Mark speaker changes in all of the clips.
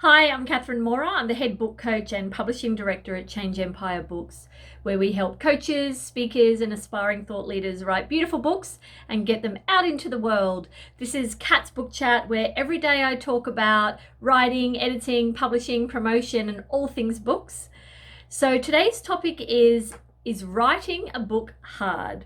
Speaker 1: Hi, I'm Catherine Mora. I'm the head book coach and publishing director at Change Empire Books, where we help coaches, speakers, and aspiring thought leaders write beautiful books and get them out into the world. This is Cat's Book Chat, where every day I talk about writing, editing, publishing, promotion, and all things books. So today's topic is writing a book hard?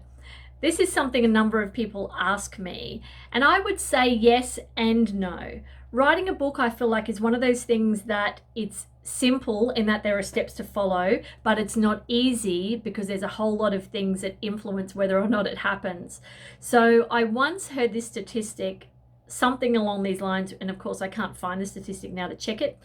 Speaker 1: This is something a number of people ask me, and I would say yes and no. Writing a book, I feel like, is one of those things that it's simple in that there are steps to follow, but it's not easy because there's a whole lot of things that influence whether or not it happens. So I once heard this statistic, something along these lines, and of course I can't find the statistic now to check it,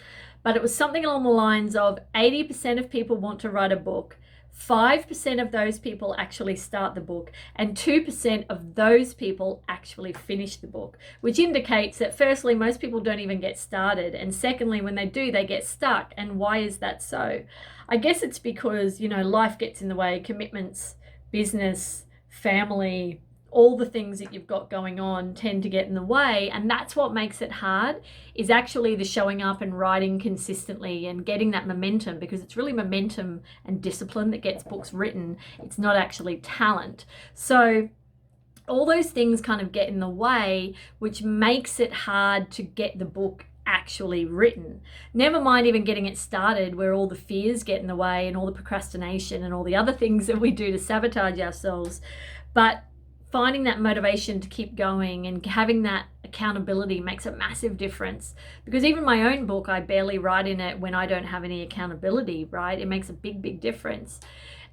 Speaker 1: but it was something along the lines of 80% of people want to write a book. 5% of those people actually start the book, and 2% of those people actually finish the book, which indicates that firstly, most people don't even get started, and secondly, when they do, they get stuck. And why is that so? I guess it's because, life gets in the way, commitments, business, family, all the things that you've got going on tend to get in the way, and that's what makes it hard, is actually the showing up and writing consistently and getting that momentum, because it's really momentum and discipline that gets books written. It's not actually talent. So all those things kind of get in the way, which makes it hard to get the book actually written. Never mind even getting it started, where all the fears get in the way and all the procrastination and all the other things that we do to sabotage ourselves. But finding that motivation to keep going and having that accountability makes a massive difference, because even my own book, I barely write in it when I don't have any accountability, right? It makes a big difference.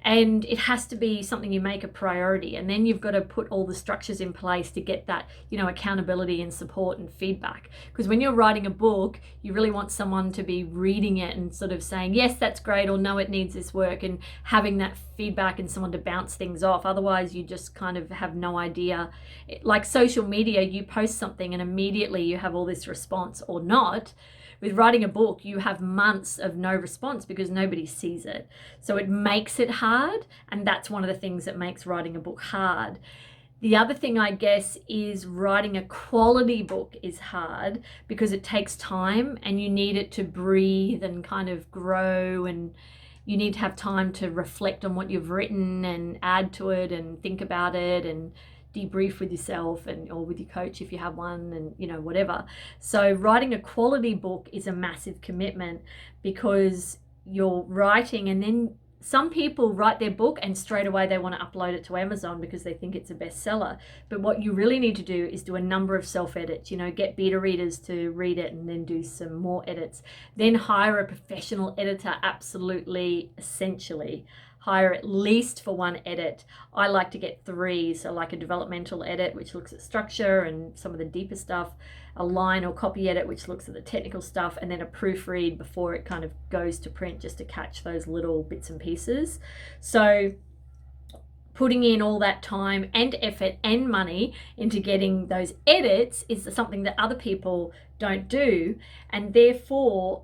Speaker 1: And it has to be something you make a priority, and then you've got to put all the structures in place to get that, accountability and support and feedback. Because when you're writing a book, you really want someone to be reading it and sort of saying, yes, that's great, or no, it needs this work, and having that feedback and someone to bounce things off. Otherwise, you just kind of have no idea. Like social media, you post something and immediately you have all this response or not. With writing a book, you have months of no response because nobody sees it. So it makes it hard, and that's one of the things that makes writing a book hard. The other thing, I guess, is writing a quality book is hard because it takes time and you need it to breathe and kind of grow, and you need to have time to reflect on what you've written and add to it and think about it and debrief with yourself or with your coach if you have one, and whatever. So writing a quality book is a massive commitment, because you're writing, and then some people write their book and straight away they want to upload it to Amazon because they think it's a bestseller. But what you really need to do is do a number of self-edits, get beta readers to read it and then do some more edits. Then hire a professional editor, absolutely essentially. Hire at least for one edit. I like to get 3, so like a developmental edit, which looks at structure and some of the deeper stuff, a line or copy edit, which looks at the technical stuff, and then a proofread before it kind of goes to print, just to catch those little bits and pieces. So putting in all that time and effort and money into getting those edits is something that other people don't do, and therefore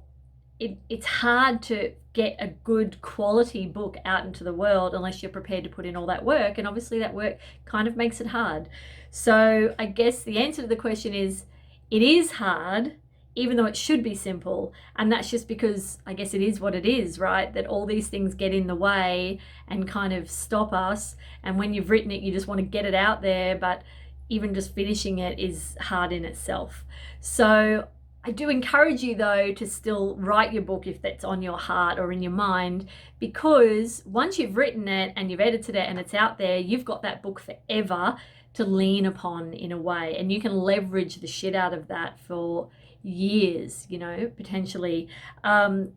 Speaker 1: it's hard to get a good quality book out into the world unless you're prepared to put in all that work, and obviously that work kind of makes it hard. So I guess the answer to the question is, it is hard, even though it should be simple, and that's just because I guess it is what it is, right? That all these things get in the way and kind of stop us, and when you've written it, you just want to get it out there, but even just finishing it is hard in itself. So I do encourage you, though, to still write your book if that's on your heart or in your mind, because once you've written it and you've edited it and it's out there, you've got that book forever to lean upon in a way, and you can leverage the shit out of that for years, potentially. And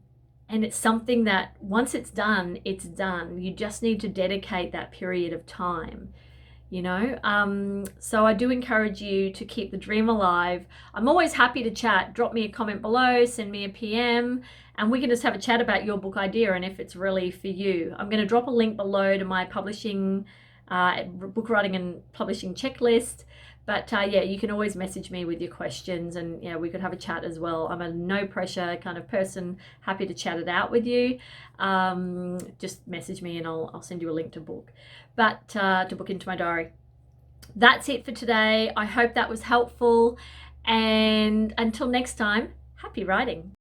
Speaker 1: it's something that once it's done, it's done. You just need to dedicate that period of time. So I do encourage you to keep the dream alive. I'm always happy to chat. Drop me a comment below, send me a PM, and we can just have a chat about your book idea and if it's really for you. I'm going to drop a link below to my publishing, book writing and publishing checklist. But yeah, you can always message me with your questions, and we could have a chat as well. I'm a no pressure kind of person, happy to chat it out with you. Just message me and I'll send you a link to book. But to book into my diary. That's it for today. I hope that was helpful, and until next time, happy writing.